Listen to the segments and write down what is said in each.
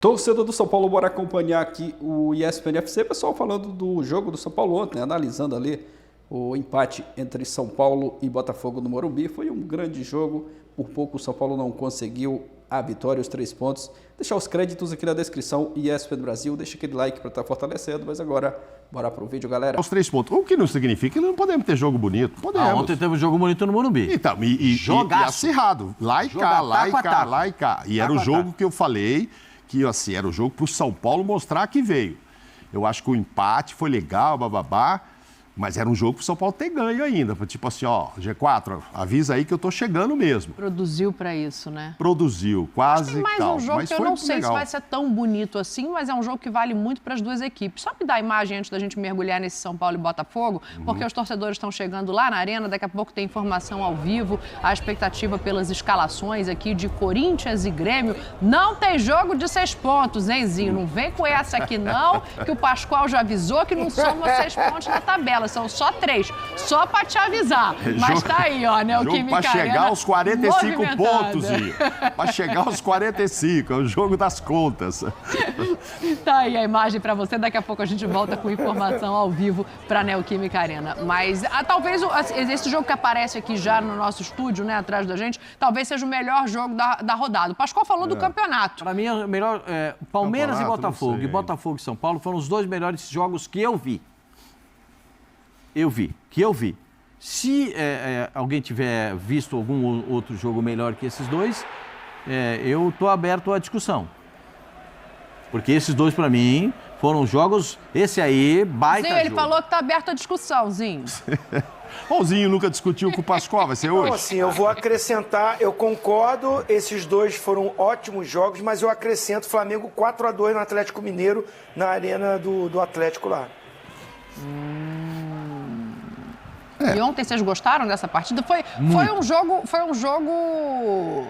Torcedor do São Paulo, bora acompanhar aqui o ESPN FC, pessoal, falando do jogo do São Paulo ontem, né? Analisando ali o empate entre São Paulo e Botafogo no Morumbi. Foi um grande jogo, por pouco o São Paulo não conseguiu a vitória, os 3 pontos. Deixar os créditos aqui na descrição, ESPN Brasil, deixa aquele like para estar fortalecendo, mas agora, bora pro vídeo, galera. Os 3 pontos, o que não significa que não podemos ter jogo bonito, podemos. Ontem teve um jogo bonito no Morumbi. Então, e acirrado, lá e cá, lá e cá, lá e cá. E era o jogo que eu falei, que assim, era o jogo para o São Paulo mostrar que veio. Eu acho que o empate foi legal, bababá, mas era um jogo para o São Paulo ter ganho ainda. Tipo assim, ó, G4, avisa aí que eu tô chegando mesmo. Produziu para isso, né? Produziu, quase. Tem mais tal, um jogo mas que eu foi não sei legal. se vai ser tão bonito assim, mas é um jogo que vale muito para as duas equipes. Só me dá a imagem antes da gente mergulhar nesse São Paulo e Botafogo, porque os torcedores estão chegando lá na arena, daqui a pouco tem informação ao vivo, a expectativa pelas escalações aqui de Corinthians e Grêmio. Não tem jogo de 6 pontos, hein, Zinho? Não vem com essa aqui não, que o Pascoal já avisou que não soma 6 pontos na tabela, são só 3. Só para te avisar. Mas tá aí, ó, né? O Química Para chegar aos 45 pontos, Zinho. Para chegar aos 45, é o jogo das contas. Tá aí a imagem para você. Daqui a pouco a gente volta com informação ao vivo para a Neoquímica Arena. Mas talvez esse jogo que aparece aqui já no nosso estúdio, né, atrás da gente, talvez seja o melhor jogo da rodada. O Pascoal falou do campeonato. Para mim, o melhor Palmeiras e Botafogo. E Botafogo e São Paulo foram os 2 melhores jogos que eu vi. Que eu vi. Se alguém tiver visto algum outro jogo melhor que esses 2, eu estou aberto à discussão. Porque esses 2, para mim, foram jogos... Esse aí, baita Zinho, ele jogo. falou que está aberto à discussão, Zinho. O Zinho nunca discutiu com o Pascoal, vai ser hoje? Não, assim, eu vou acrescentar, eu concordo, esses 2 foram ótimos jogos, mas eu acrescento Flamengo 4-2 no Atlético Mineiro, na arena do Atlético lá. E ontem vocês gostaram dessa partida? Foi um jogo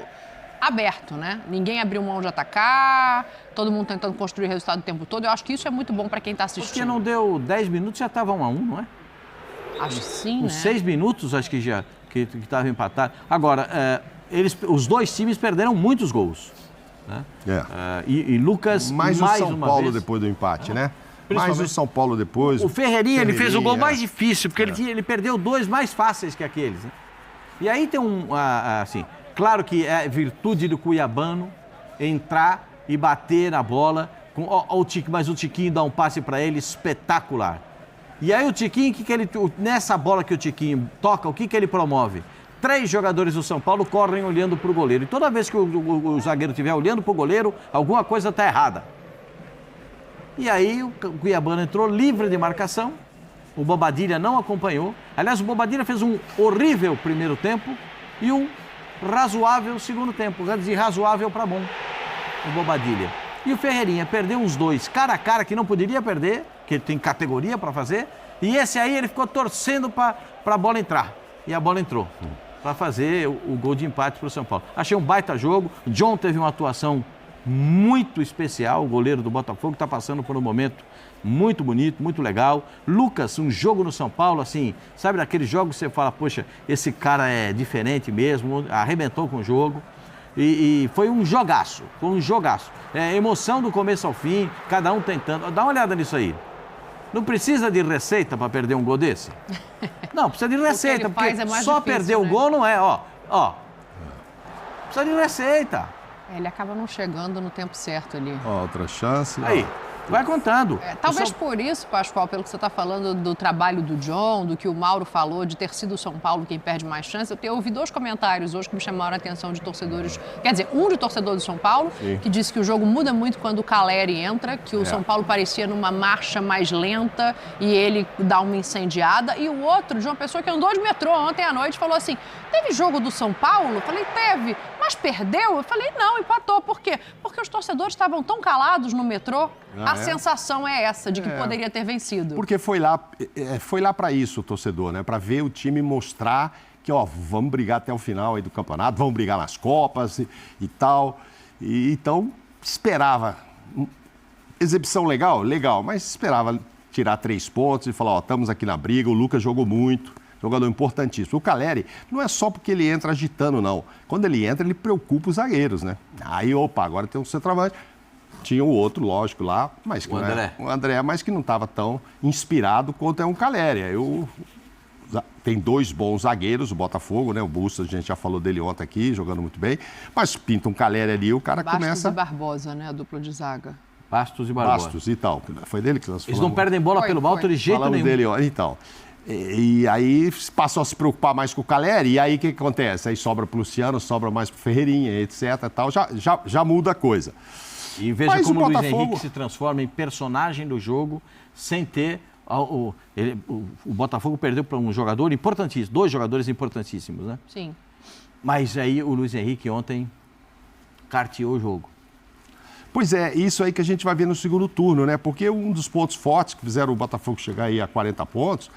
aberto, né? Ninguém abriu mão de atacar, todo mundo tentando construir resultado o tempo todo. Eu acho que isso é muito bom para quem está assistindo. Porque não deu 10 minutos, já estava 1-1, não é? Acho que sim, Uns né? 6 minutos, acho que já estava empatado. Agora, os 2 times perderam muitos gols. Né? E Lucas, mais o mais São uma Paulo vez... depois do empate, né? Mais o São Paulo depois. O Ferreirinha, ele fez o gol mais difícil, porque ele perdeu 2 mais fáceis que aqueles. Né? E aí tem assim, claro que é virtude do cuiabano entrar e bater na bola, mas o Tiquinho dá um passe para ele espetacular. E aí o Tiquinho, nessa bola que o Tiquinho toca, o que ele promove? 3 jogadores do São Paulo correm olhando para o goleiro. E toda vez que o zagueiro estiver olhando para o goleiro, alguma coisa está errada. E aí o cuiabano entrou livre de marcação, o Bobadilha não acompanhou. Aliás, o Bobadilha fez um horrível primeiro tempo e um razoável segundo tempo. Quer dizer, razoável para bom, o Bobadilha. E o Ferreirinha perdeu uns 2 cara a cara que não poderia perder, que ele tem categoria para fazer. E esse aí ele ficou torcendo para a bola entrar. E a bola entrou para fazer o gol de empate para o São Paulo. Achei um baita jogo. O John teve uma atuação muito especial, o goleiro do Botafogo está passando por um momento muito bonito, muito legal. Lucas, um jogo no São Paulo, assim, sabe daqueles jogos que você fala, poxa, esse cara é diferente mesmo, arrebentou com o jogo. E foi um jogaço, emoção do começo ao fim, cada um tentando. Dá uma olhada nisso aí. Não precisa de receita para perder um gol desse? Não, precisa de receita, porque só perder o gol não é, ó. Precisa de receita. Ele acaba não chegando no tempo certo ali. Outra chance. Aí, vai contando. Talvez por isso, Pascoal, pelo que você está falando do trabalho do John, do que o Mauro falou, de ter sido o São Paulo quem perde mais chance. Eu ouvi 2 comentários hoje que me chamaram a atenção de torcedores. Quer dizer, um de torcedor do São Paulo, que disse que o jogo muda muito quando o Caleri entra, que o São Paulo parecia numa marcha mais lenta e ele dá uma incendiada. E o outro, de uma pessoa que andou de metrô ontem à noite, falou assim: teve jogo do São Paulo? Eu falei, teve. Mas perdeu? Eu falei, não, empatou. Por quê? Porque os torcedores estavam tão calados no metrô. A sensação é essa, de que poderia ter vencido. Porque foi lá para isso o torcedor, né? Para ver o time mostrar que, ó, vamos brigar até o final aí do campeonato, vamos brigar nas Copas e tal. E, então, esperava. Exibição legal? Legal, mas esperava tirar 3 pontos e falar, ó, estamos aqui na briga, o Lucas jogou muito. Jogador importantíssimo. O Caleri não é só porque ele entra agitando, não. Quando ele entra, ele preocupa os zagueiros, né? Aí, opa, agora tem um centroavante. Tinha o outro, lógico, lá, mas que o André, mas que não estava tão inspirado quanto é um Calleri. Tem 2 bons zagueiros, o Botafogo, né? O Bustos, a gente já falou dele ontem aqui, jogando muito bem. Mas pinta um Calleri ali, o cara Bastos começa... e Barbosa, né? A dupla de zaga. Bastos e Barbosa. Bastos e tal. Foi dele que nós falamos. Eles não perdem bola pelo alto de jeito falamos nenhum. Dele, ó. Então, e aí passou a se preocupar mais com o Calleri, e aí o que acontece? Aí sobra pro Luciano, sobra mais pro Ferreirinha, etc. Tal, já muda a coisa. E veja Mas como o Luiz Botafogo... Henrique se transforma em personagem do jogo sem ter... O Botafogo perdeu para um jogador importantíssimo, 2 jogadores importantíssimos, né? Sim. Mas aí o Luiz Henrique ontem carteou o jogo. Pois é, isso aí que a gente vai ver no segundo turno, né? Porque um dos pontos fortes que fizeram o Botafogo chegar aí a 40 pontos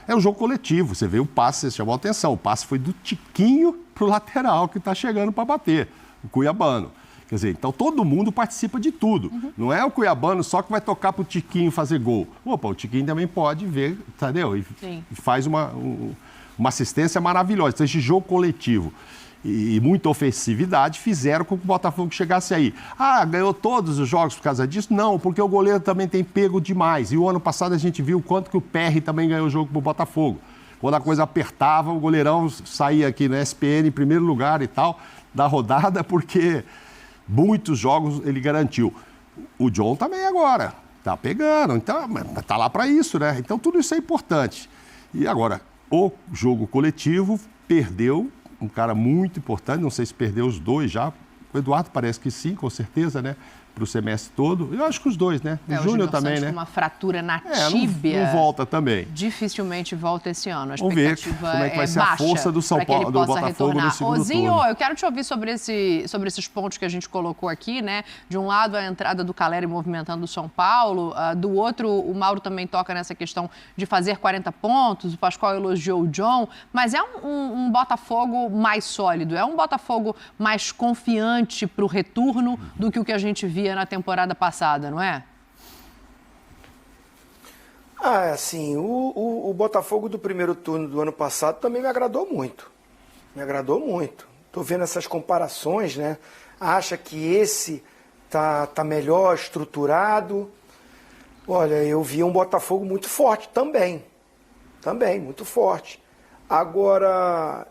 é o jogo coletivo. Você vê o passe, você chamou a atenção, o passe foi do Tiquinho pro lateral que está chegando para bater, o Cuiabano. Quer dizer, então todo mundo participa de tudo. Não é o Cuiabano só que vai tocar pro Tiquinho fazer gol. Opa, o Tiquinho também pode ver, entendeu? E faz uma assistência maravilhosa. Então, esse jogo coletivo e muita ofensividade fizeram com que o Botafogo chegasse aí. Ah, ganhou todos os jogos por causa disso? Não, porque o goleiro também tem pego demais. E o ano passado a gente viu o quanto que o PR também ganhou o jogo pro Botafogo. Quando a coisa apertava, o goleirão saía aqui no SPN em primeiro lugar e tal, da rodada, porque... muitos jogos ele garantiu. O John também agora. Tá pegando. Então, tá lá para isso, né? Então, tudo isso é importante. E agora, o jogo coletivo perdeu um cara muito importante. Não sei se perdeu os 2 já. O Eduardo parece que sim, com certeza, né? Para o semestre todo. Eu acho que os 2, né? O Júnior também, né? Com uma fratura na tíbia. Não volta também. Dificilmente volta esse ano. A Vamos ver expectativa como é que vai ser baixa a força do São Paulo, do Botafogo retornar. no segundo Zinho, turno. eu quero te ouvir sobre esses pontos que a gente colocou aqui, né? De um lado, a entrada do Calleri movimentando o São Paulo. Do outro, o Mauro também toca nessa questão de fazer 40 pontos. O Pascoal elogiou o John. Mas é um Botafogo mais sólido. É um Botafogo mais confiante para o retorno do que o que a gente via na temporada passada, não é? Assim, o Botafogo do primeiro turno do ano passado também me agradou muito. Me agradou muito. Tô vendo essas comparações, né? Acha que esse tá melhor estruturado. Olha, eu vi um Botafogo muito forte também. Também, muito forte. Agora,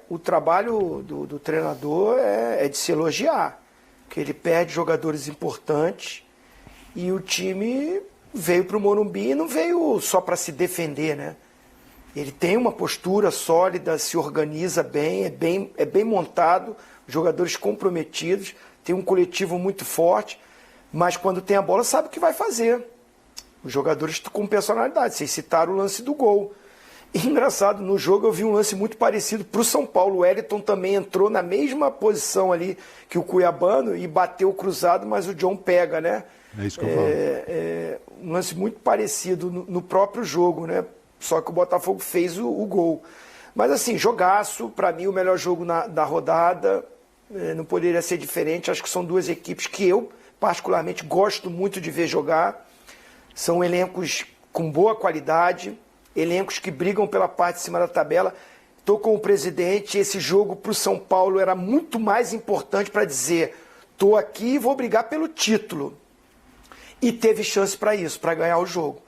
o trabalho do treinador é de se elogiar. Porque ele perde jogadores importantes e o time veio para o Morumbi e não veio só para se defender, né? Ele tem uma postura sólida, se organiza bem, é bem montado, jogadores comprometidos, tem um coletivo muito forte, mas quando tem a bola sabe o que vai fazer. Os jogadores com personalidade, vocês citaram o lance do gol. E, engraçado, no jogo eu vi um lance muito parecido para o São Paulo. O Wellington também entrou na mesma posição ali que o Cuiabano e bateu cruzado, mas o John pega, né? É isso que eu falo. Um lance muito parecido no próprio jogo, né? Só que o Botafogo fez o gol. Mas assim, jogaço, para mim o melhor jogo da rodada, não poderia ser diferente. Acho que são 2 equipes que eu, particularmente, gosto muito de ver jogar. São elencos com boa qualidade, elencos que brigam pela parte de cima da tabela. Estou com o presidente, esse jogo para o São Paulo era muito mais importante para dizer, estou aqui e vou brigar pelo título. E teve chance para isso, para ganhar o jogo.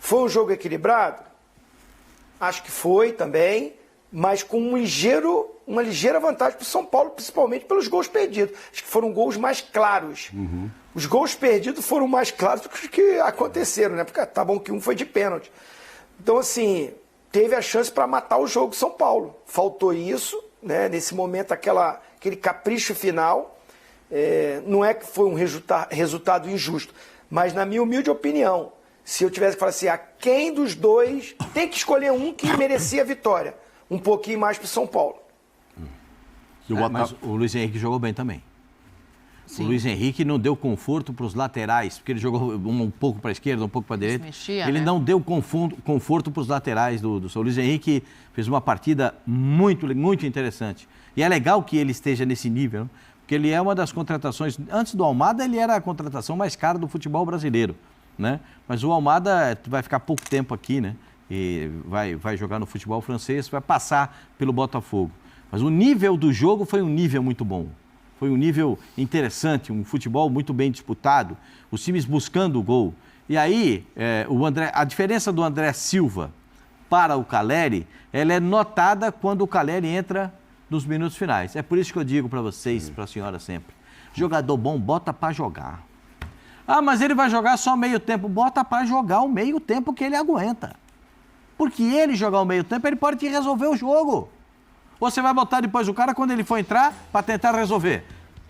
Foi um jogo equilibrado? Acho que foi também, mas com uma ligeira vantagem para o São Paulo, principalmente pelos gols perdidos. Acho que foram gols mais claros. Os gols perdidos foram mais claros do que os que aconteceram, né? Porque tá bom que um foi de pênalti. Então, assim, teve a chance para matar o jogo São Paulo. Faltou isso, né? Nesse momento, aquele capricho final. Não é que foi um resultado injusto, mas na minha humilde opinião, se eu tivesse que falar assim, quem dos 2 tem que escolher um que merecia a vitória? Um pouquinho mais para o São Paulo. Mas o Luiz Henrique jogou bem também. Sim. O Luiz Henrique não deu conforto para os laterais, porque ele jogou um pouco para a esquerda, um pouco para a direita. Ele não deu conforto para os laterais do São Luiz Henrique. Fez uma partida muito, muito interessante. E é legal que ele esteja nesse nível, né? Porque ele é uma das contratações... Antes do Almada, ele era a contratação mais cara do futebol brasileiro, né? Mas o Almada vai ficar pouco tempo aqui, né? E vai jogar no futebol francês, vai passar pelo Botafogo. Mas o nível do jogo foi um nível muito bom. Foi um nível interessante, um futebol muito bem disputado, os times buscando o gol. E aí, a diferença do André Silva para o Calleri, ela é notada quando o Calleri entra nos minutos finais. É por isso que eu digo para vocês, para a senhora sempre, jogador bom, bota para jogar. Ah, mas ele vai jogar só meio tempo. Bota para jogar o meio tempo que ele aguenta. Porque ele jogar o meio tempo, ele pode te resolver o jogo. Ou você vai botar depois o cara quando ele for entrar para tentar resolver.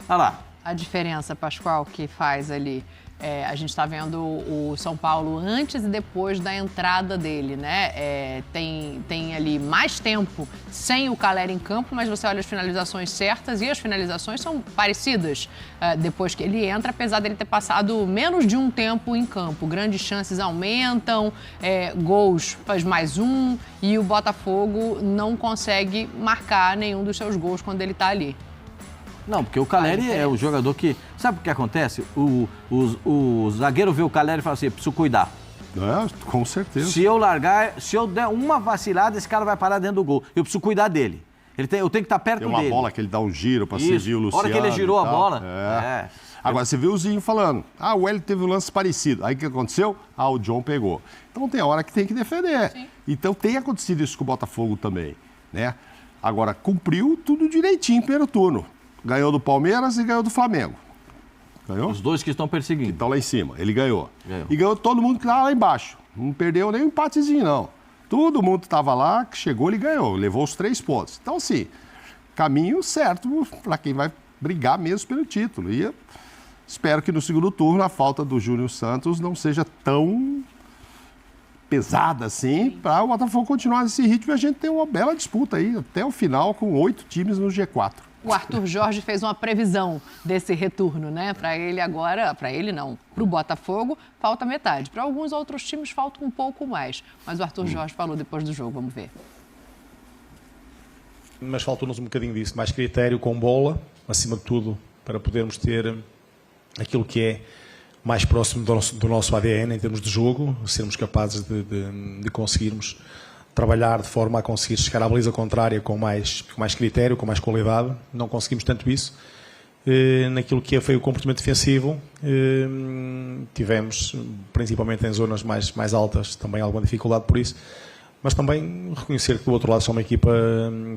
Olha lá. A diferença, Pascoal, que faz ali... a gente está vendo o São Paulo antes e depois da entrada dele, né? Tem ali mais tempo sem o Calleri em campo, mas você olha as finalizações certas e as finalizações são parecidas depois que ele entra, apesar dele ter passado menos de um tempo em campo. Grandes chances aumentam, gols faz mais um e o Botafogo não consegue marcar nenhum dos seus gols quando ele está ali. Não, porque o Calleri é o jogador que... Sabe o que acontece? O zagueiro vê o Calleri e fala assim, preciso cuidar. Com certeza. Se eu der uma vacilada, esse cara vai parar dentro do gol. Eu preciso cuidar dele. Eu tenho que estar perto dele. Tem uma bola que ele dá um giro para servir o Luciano. A hora que ele girou a bola. Agora, você viu o Zinho falando, o Hélio teve um lance parecido. Aí o que aconteceu? O John pegou. Então tem a hora que tem que defender. Sim. Então tem acontecido isso com o Botafogo também, né? Agora, cumpriu tudo direitinho no primeiro turno. Ganhou do Palmeiras e ganhou do Flamengo. Ganhou? Os dois que estão perseguindo. Que estão lá em cima. Ele ganhou. E ganhou todo mundo que estava lá embaixo. Não perdeu nem um empatezinho, não. Todo mundo que estava lá, que chegou, ele ganhou. Levou os 3 pontos. Então, assim, caminho certo para quem vai brigar mesmo pelo título. E espero que no segundo turno a falta do Júnior Santos não seja tão pesada assim, para o Botafogo continuar nesse ritmo e a gente ter uma bela disputa aí até o final com 8 times no G4. O Arthur Jorge fez uma previsão desse retorno, né? Para ele agora, para ele não, para o Botafogo falta metade. Para alguns outros times falta um pouco mais. Mas o Arthur Jorge falou depois do jogo, vamos ver. Mas faltou-nos um bocadinho disso, mais critério com bola, acima de tudo, para podermos ter aquilo que é mais próximo do nosso ADN em termos de jogo, sermos capazes de conseguirmos trabalhar de forma a conseguir chegar à baliza contrária com mais critério, com mais qualidade. Não conseguimos tanto isso. Naquilo que foi o comportamento defensivo, tivemos, principalmente em zonas mais altas, também alguma dificuldade por isso. Mas também reconhecer que do outro lado são uma equipa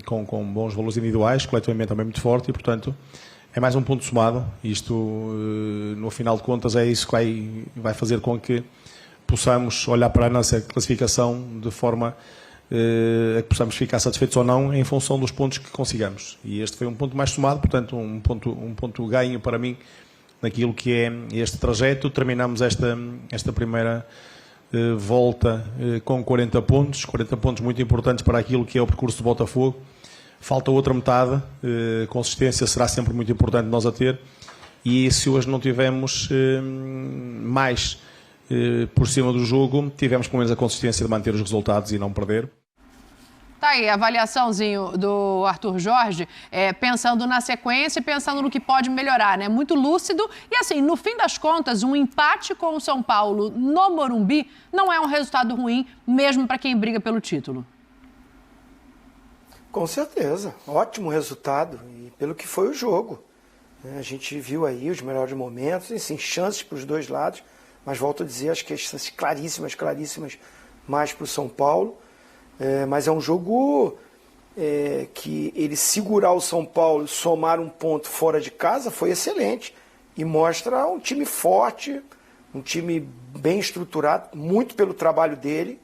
com bons valores individuais, coletivamente também muito forte e, portanto, é mais um ponto somado. Isto, no final de contas, é isso que vai fazer com que possamos olhar para a nossa classificação de forma a que possamos ficar satisfeitos ou não em função dos pontos que consigamos. E este foi um ponto mais somado, portanto, um ponto ganho para mim naquilo que é este trajeto. Terminamos esta primeira volta com 40 pontos muito importantes para aquilo que é o percurso do Botafogo. Falta outra metade, consistência será sempre muito importante nós a ter, e se hoje não tivemos mais por cima do jogo, tivemos pelo menos a consistência de manter os resultados e não perder. Tá aí, a avaliaçãozinho do Arthur Jorge, pensando na sequência e pensando no que pode melhorar, né? Muito lúcido. E assim, no fim das contas, um empate com o São Paulo no Morumbi não é um resultado ruim, mesmo para quem briga pelo título. Com certeza, ótimo resultado, e pelo que foi o jogo. A gente viu aí os melhores momentos, assim, chances para os dois lados, mas volto a dizer, acho que as chances claríssimas mais para o São Paulo. Mas é um jogo que ele segurar o São Paulo e somar um ponto fora de casa foi excelente. E mostra um time forte, um time bem estruturado, muito pelo trabalho dele,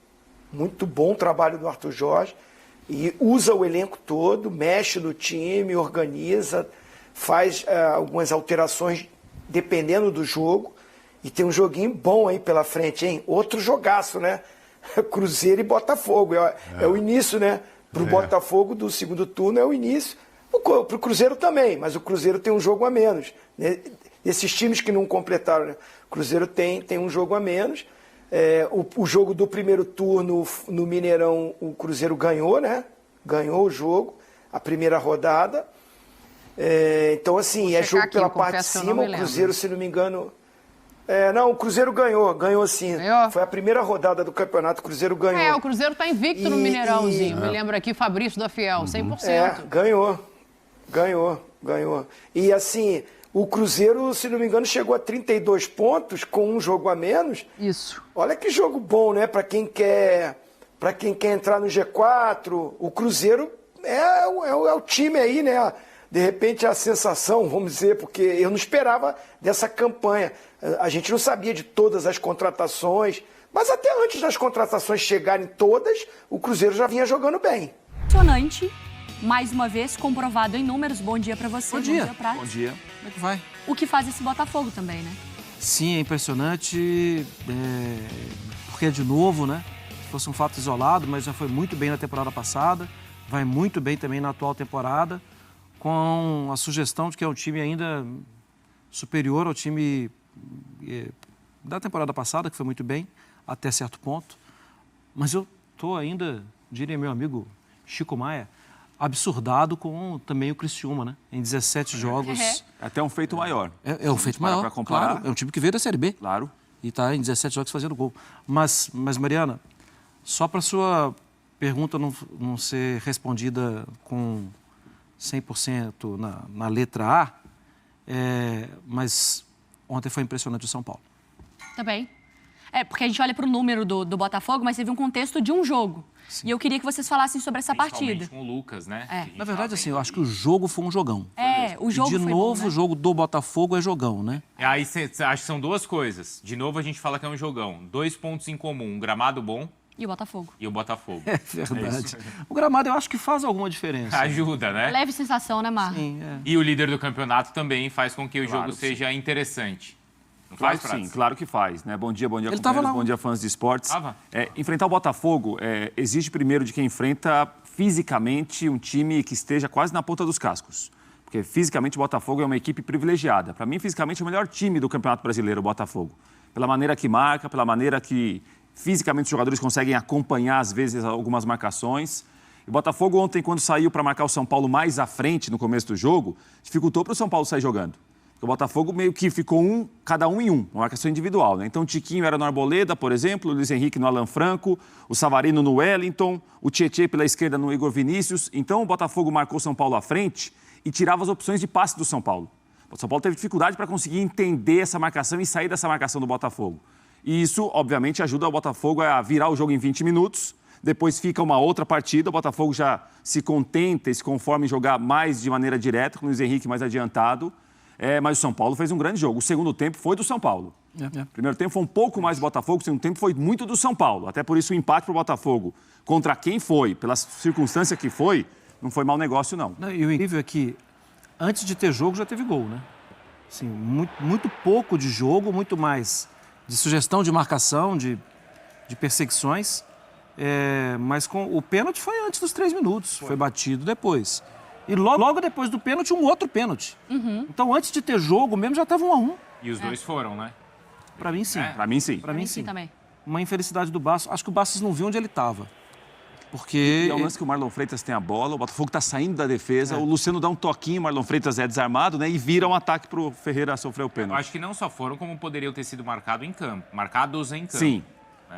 muito bom trabalho do Arthur Jorge. E usa o elenco todo, mexe no time, organiza, faz algumas alterações dependendo do jogo. E tem um joguinho bom aí pela frente, hein? Outro jogaço, né? Cruzeiro e Botafogo. É o início, né? Para o Botafogo do segundo turno é o início. Para o Cruzeiro também, mas o Cruzeiro tem um jogo a menos. Né? Esses times que não completaram, né? O Cruzeiro tem um jogo a menos. O jogo do primeiro turno no Mineirão, o Cruzeiro ganhou, né? Ganhou o jogo, a primeira rodada. Então, assim, jogo pela parte de cima. O Cruzeiro, se não me engano... Não, o Cruzeiro ganhou sim. Ganhou? Foi a primeira rodada do campeonato, o Cruzeiro ganhou. O Cruzeiro está invicto no Mineirãozinho. Me lembra aqui, Fabrício da Fiel, 100%. Ganhou. Ganhou. E assim, o Cruzeiro, se não me engano, chegou a 32 pontos com um jogo a menos. Isso. Olha que jogo bom, né? Para quem quer entrar no G4, o Cruzeiro é o time aí, né? De repente a sensação, vamos dizer, porque eu não esperava dessa campanha. A gente não sabia de todas as contratações, mas até antes das contratações chegarem todas, o Cruzeiro já vinha jogando bem. Impressionante, mais uma vez, comprovado em números. Bom dia pra você. Bom dia. Prats. Bom dia. Como é que vai? O que faz esse Botafogo também, né? Sim, é impressionante, porque é de novo, né? Se fosse um fato isolado, mas já foi muito bem na temporada passada, vai muito bem também na atual temporada, com a sugestão de que é um time ainda superior ao time da temporada passada, que foi muito bem, até certo ponto. Mas eu estou ainda, diria meu amigo Chico Maia, absurdado com também o Criciúma, né? Em 17 jogos. Até um feito maior. É um feito maior, para comparar. claro. É um time que veio da Série B. Claro. E está em 17 jogos fazendo gol. Mas Mariana, só para sua pergunta não ser respondida com 100% na letra A, mas ontem foi impressionante o São Paulo. Também. Porque a gente olha para o número do Botafogo, mas teve um contexto de um jogo. Sim. E eu queria que vocês falassem sobre essa partida. Com o Lucas, né? Na verdade, assim, eu acho que o jogo foi um jogão. O jogo foi bom, né? O jogo do Botafogo é jogão, né? Aí acho que são duas coisas. De novo, a gente fala que é um jogão. 2 pontos em comum, um gramado bom. E o Botafogo. E o Botafogo. É verdade. O gramado eu acho que faz alguma diferença. Ajuda, né? Leve sensação, né, Mar? Sim, E o líder do campeonato também faz com que o jogo seja interessante. Não Claro faz, que sim, claro que faz, né? Bom dia Ele tava lá. bom dia, fãs de esportes. Tava. Enfrentar o Botafogo exige primeiro de quem enfrenta fisicamente um time que esteja quase na ponta dos cascos. Porque fisicamente o Botafogo é uma equipe privilegiada. Para mim, fisicamente, é o melhor time do Campeonato Brasileiro, o Botafogo. Pela maneira que marca, pela maneira que fisicamente os jogadores conseguem acompanhar, às vezes, algumas marcações. O Botafogo ontem, quando saiu para marcar o São Paulo mais à frente no começo do jogo, dificultou para o São Paulo sair jogando. O Botafogo meio que ficou cada um em um, uma marcação individual, né? Então o Tiquinho era no Arboleda, por exemplo, o Luiz Henrique no Alan Franco, o Savarino no Wellington, o Tietê pela esquerda no Igor Vinícius. Então o Botafogo marcou o São Paulo à frente e tirava as opções de passe do São Paulo. O São Paulo teve dificuldade para conseguir entender essa marcação e sair dessa marcação do Botafogo. E isso, obviamente, ajuda o Botafogo a virar o jogo em 20 minutos. Depois fica uma outra partida, o Botafogo já se contenta e se conforma em jogar mais de maneira direta, com o Luiz Henrique mais adiantado. Mas o São Paulo fez um grande jogo. O segundo tempo foi do São Paulo. O primeiro tempo foi um pouco mais do Botafogo, o segundo tempo foi muito do São Paulo. Até por isso o empate para o Botafogo, contra quem foi, pela circunstância que foi, não foi mau negócio, não. E o incrível é que, antes de ter jogo, já teve gol, né? Assim, muito pouco de jogo, muito mais de sugestão de marcação, de perseguições. Mas com o pênalti foi antes dos 3 minutos, foi batido depois. E logo depois do pênalti, um outro pênalti. Então, antes de ter jogo mesmo, já estava 1-1. E os dois foram, né? Para mim, sim. Para mim, sim. Para mim, sim. Também. Uma infelicidade do Bastos. Acho que o Bastos não viu onde ele estava. Porque... E é um lance que o Marlon Freitas tem a bola, o Botafogo está saindo da defesa, o Luciano dá um toquinho, o Marlon Freitas é desarmado, né? E vira um ataque para o Ferreira sofrer o pênalti. Eu acho que não só foram, como poderiam ter sido marcados em campo. Marcados em campo. Sim.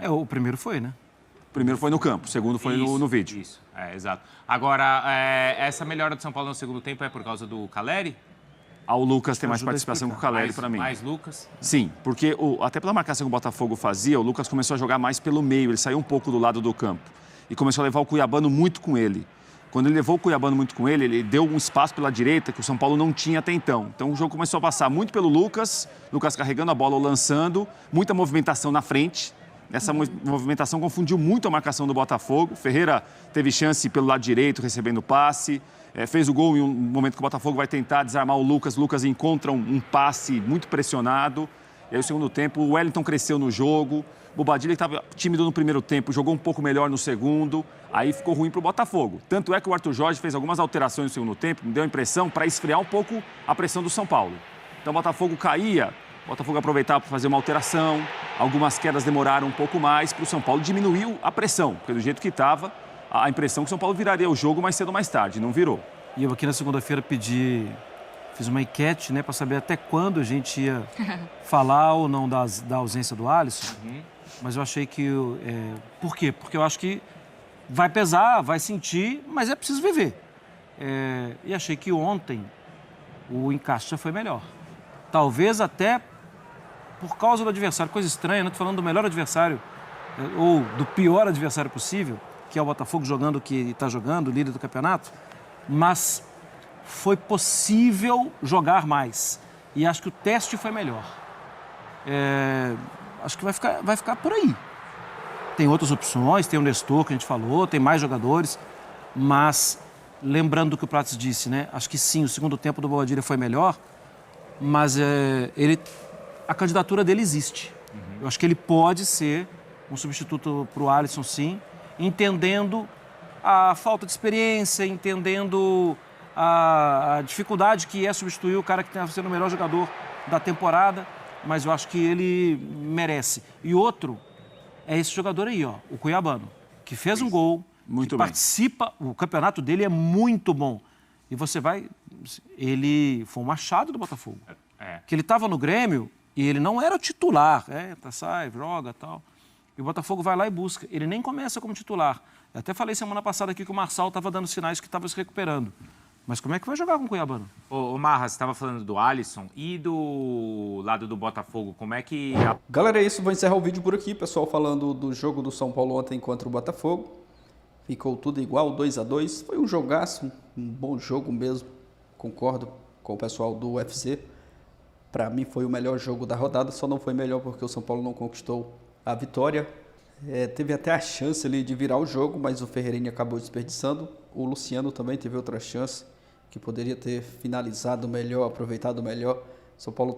O primeiro foi, né? O primeiro foi no campo, o segundo foi no vídeo. Isso, exato. Agora, essa melhora do São Paulo no segundo tempo é por causa do Caleri? O Lucas tem mais Ajuda a participação que o Caleri para mim. Mais Lucas? Sim, porque até pela marcação que o Botafogo fazia, o Lucas começou a jogar mais pelo meio, ele saiu um pouco do lado do campo. E começou a levar o Cuiabano muito com ele. Quando ele levou o Cuiabano muito com ele deu um espaço pela direita que o São Paulo não tinha até então. Então o jogo começou a passar muito pelo Lucas carregando a bola ou lançando, muita movimentação na frente. Essa movimentação confundiu muito a marcação do Botafogo. Ferreira teve chance pelo lado direito, recebendo passe. Fez o gol em um momento que o Botafogo vai tentar desarmar o Lucas. O Lucas encontra um passe muito pressionado. E aí, no segundo tempo, o Wellington cresceu no jogo. O Bobadilha estava tímido no primeiro tempo, jogou um pouco melhor no segundo. Aí ficou ruim para o Botafogo. Tanto é que o Arthur Jorge fez algumas alterações no segundo tempo, me deu a impressão para esfriar um pouco a pressão do São Paulo. Então o Botafogo caía, o Botafogo aproveitava para fazer uma alteração. Algumas quedas demoraram um pouco mais para o São Paulo. Diminuiu a pressão, porque do jeito que estava, a impressão que o São Paulo viraria o jogo mais cedo ou mais tarde. Não virou. E eu aqui na segunda-feira fiz uma enquete, né, para saber até quando a gente ia falar ou não da ausência do Alisson. Mas eu achei que... Por quê? Porque eu acho que vai pesar, vai sentir, mas é preciso viver. E achei que ontem o encaixe já foi melhor. Talvez até por causa do adversário. Coisa estranha, não estou falando do melhor adversário ou do pior adversário possível, que é o Botafogo jogando o que está jogando, o líder do campeonato, mas foi possível jogar mais. E acho que o teste foi melhor. Acho que vai ficar por aí. Tem outras opções, tem o Nestor que a gente falou, tem mais jogadores, mas lembrando do que o Prates disse, né? Acho que sim, o segundo tempo do Bobadilha foi melhor, mas a candidatura dele existe. Eu acho que ele pode ser um substituto para o Alisson, sim, entendendo a falta de experiência, entendendo a dificuldade que é substituir o cara que está sendo o melhor jogador da temporada, mas eu acho que ele merece. E outro é esse jogador aí, ó, o Cuiabano, que fez um gol, muito que bem. participa, o campeonato dele é muito bom. E ele foi um machado do Botafogo. Que ele estava no Grêmio e ele não era o titular, sai, joga, tal. E o Botafogo vai lá e busca. Ele nem começa como titular. Eu até falei semana passada aqui que o Marçal estava dando sinais que estava se recuperando. Mas como é que vai jogar com o Cuiabano? Ô Marra, você estava falando do Alisson e do lado do Botafogo, como é que... Galera, é isso. Vou encerrar o vídeo por aqui. Pessoal falando do jogo do São Paulo ontem contra o Botafogo. Ficou tudo igual, 2-2. Foi um jogaço, um bom jogo mesmo. Concordo com o pessoal do UFC. Para mim foi o melhor jogo da rodada, só não foi melhor porque o São Paulo não conquistou a vitória. Teve até a chance ali de virar o jogo, mas o Ferreirinha acabou desperdiçando. O Luciano também teve outra chance, que poderia ter finalizado melhor, aproveitado melhor. São Paulo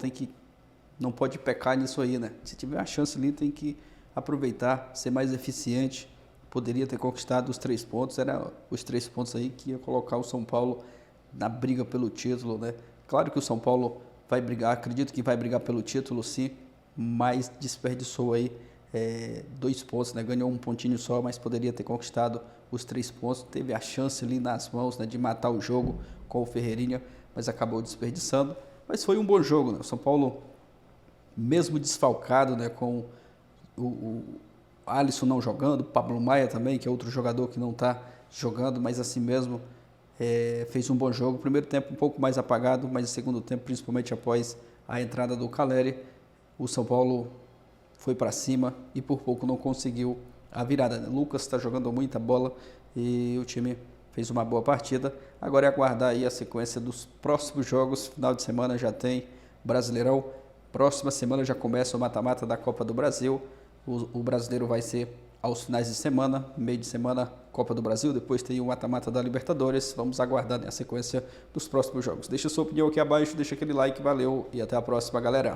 não pode pecar nisso aí, né? Se tiver a chance ali, tem que aproveitar, ser mais eficiente. Poderia ter conquistado os 3 pontos, era os 3 pontos aí que ia colocar o São Paulo na briga pelo título, né? Claro que o São Paulo vai brigar, acredito que vai brigar pelo título sim, mas desperdiçou aí 2 pontos, né? Ganhou um pontinho só, mas poderia ter conquistado os 3 pontos. Teve a chance ali nas mãos, né, de matar o jogo com o Ferreirinha, mas acabou desperdiçando. Mas foi um bom jogo, né? O São Paulo, mesmo desfalcado, né, com o Alisson não jogando, o Pablo Maia também, que é outro jogador que não está jogando, mas assim mesmo fez um bom jogo. Primeiro tempo um pouco mais apagado, mas o segundo tempo, principalmente após a entrada do Caleri, o São Paulo foi para cima e por pouco não conseguiu a virada. Lucas está jogando muita bola e o time fez uma boa partida. Agora é aguardar aí a sequência dos próximos jogos. Final de semana já tem Brasileirão. Próxima semana já começa o mata-mata da Copa do Brasil. O brasileiro vai ser aos finais de semana, meio de semana, Copa do Brasil. Depois tem o mata-mata da Libertadores. Vamos aguardar a sequência dos próximos jogos. Deixa a sua opinião aqui abaixo, deixa aquele like, valeu e até a próxima, galera.